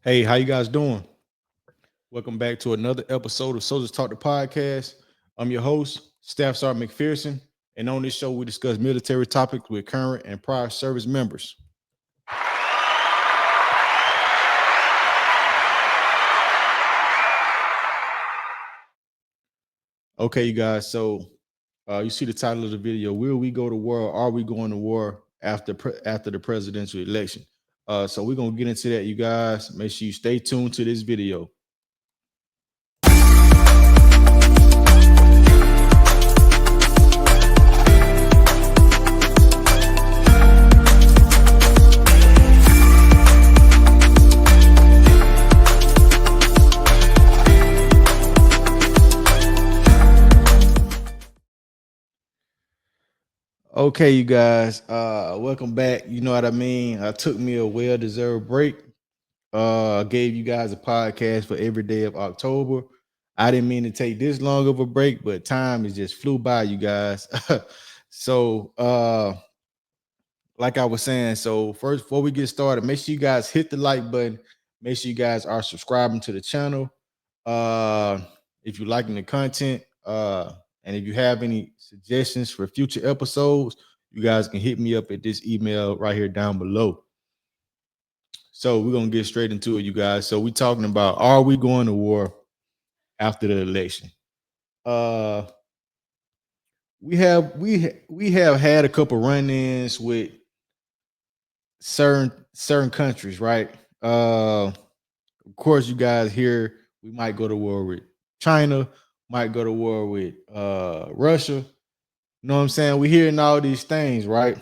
Hey, how you guys doing? Welcome back to another episode of Soulja Talk the podcast. I'm your host, Staff Sergeant McPherson, and on this show we discuss military topics with current and prior service members. Okay, you guys. So you see the title of the video: Will we go to war? Or are we going to war after the presidential election? So we're gonna get into that, you guys. Make sure you stay tuned to this video. Okay, you guys, welcome back. You know what I mean? I took me a well-deserved break. I gave you guys a podcast for every day of October. I didn't mean to take this long of a break, but time has just flew by, you guys. So like I was saying, so first, before we get started, make sure you guys hit the like button. Make sure you guys are subscribing to the channel. Uh, if you're liking the content, and if you have any suggestions for future episodes, you guys can hit me up at this email right here down below. So we're gonna get straight into it, you guys. So we're talking about, are we going to war after the election? Uh, we have had a couple run-ins with certain countries, right? Of course, you guys here, we might go to war with China, might go to war with Russia. You know what I'm saying? We hearing all these things, right?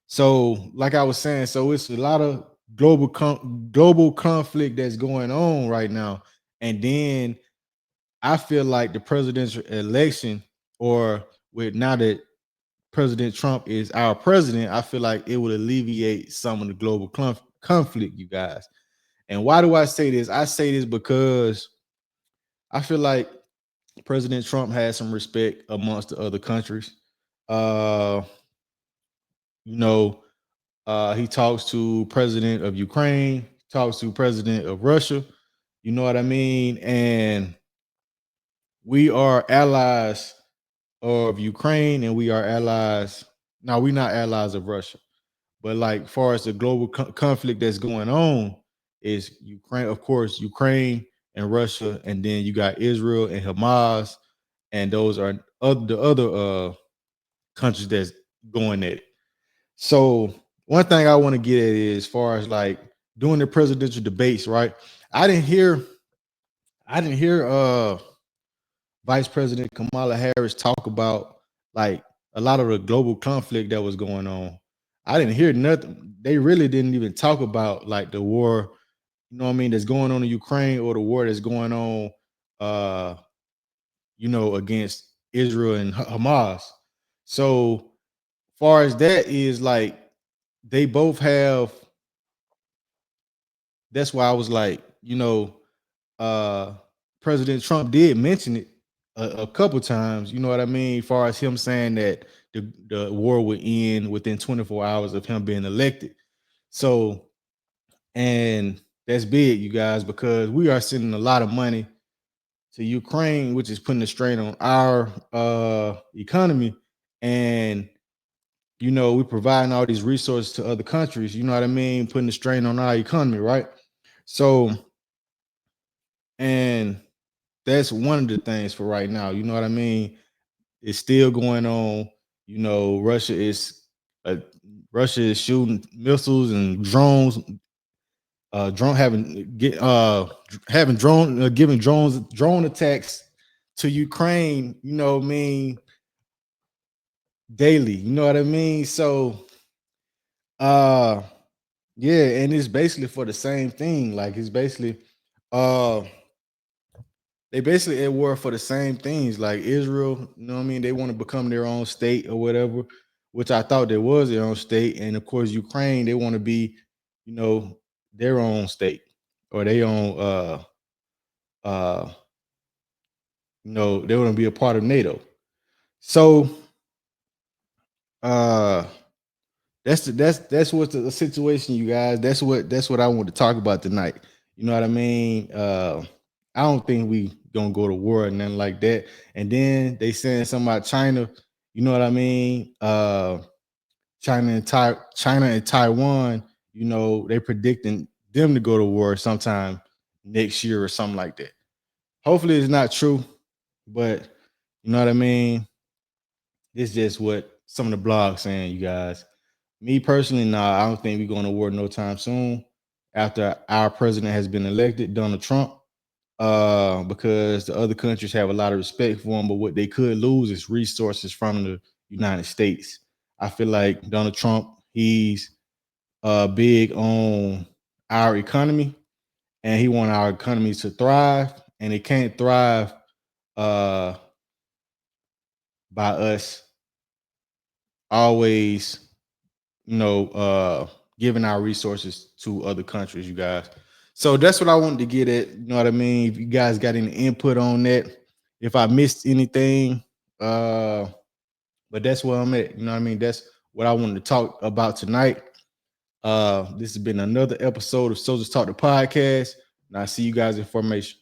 So, like I was saying, so it's a lot of global conflict that's going on right now. And then I feel like the presidential election, or with now that President Trump is our president, I feel like it would alleviate some of the global conflict, you guys. And why do I say this? I say this because I feel like President Trump has some respect amongst the other countries. Uh, you know, he talks to President of Ukraine, talks to President of Russia. You know what I mean? And we are allies of Ukraine, and we are allies. Now, we're not allies of Russia, but like far as the global conflict that's going on is Ukraine, of course, Ukraine and Russia, and then you got Israel and Hamas, and those are the other countries that's going at it. So one thing I want to get at is, as far as like during the presidential debates, right? I didn't hear I didn't hear Vice President Kamala Harris talk about like a lot of the global conflict that was going on. I didn't hear nothing. They really didn't even talk about like the war, you know what I mean, that's going on in Ukraine, or the war that's going on uh against Israel and Hamas. So far as that is like, they both have, that's why I was like, uh President Trump did mention it a couple times, you know what I mean, as far as him saying that the war would end within 24 hours of him being elected. So, and that's big, you guys, because we are sending a lot of money to Ukraine, which is putting a strain on our economy. And we're providing all these resources to other countries, you know what I mean, putting a strain on our economy, right? So, and that's one of the things for right now, you know what I mean? It's still going on. Uh, Russia is shooting missiles and drones, drone having get having drone giving drone attacks to Ukraine, you know what I mean, daily, you know what I mean? So uh yeah, and it's basically for the same thing. Like, it's basically uh they basically at war for the same things. Like Israel, you know what I mean? They want to become their own state or whatever, which I thought there was their own state. And of course, Ukraine, they want to be, you know, their own state, or their own uh they want to be a part of NATO. So uh that's what's the situation, you guys. That's what I want to talk about tonight. You know what I mean? I don't think we gonna go to war or nothing like that. And then they saying something about China. You know what I mean? China and Taiwan. You know they predicting them to go to war sometime next year or something like that. Hopefully it's not true, but you know what I mean. It's just what some of the blogs saying, you guys. Me personally, nah, I don't think we're going to war no time soon. After our president has been elected, Donald Trump, because the other countries have a lot of respect for him, but what they could lose is resources from the United States. I feel like Donald Trump, he's big on our economy, and he want our economy to thrive, and it can't thrive uh, by us always, giving our resources to other countries, you guys. So that's what I wanted to get at. You know what I mean? If you guys got any input on that, if I missed anything, but that's where I'm at. You know what I mean? That's what I wanted to talk about tonight. This has been another episode of Soulja Talk the podcast, and I see you guys in formation.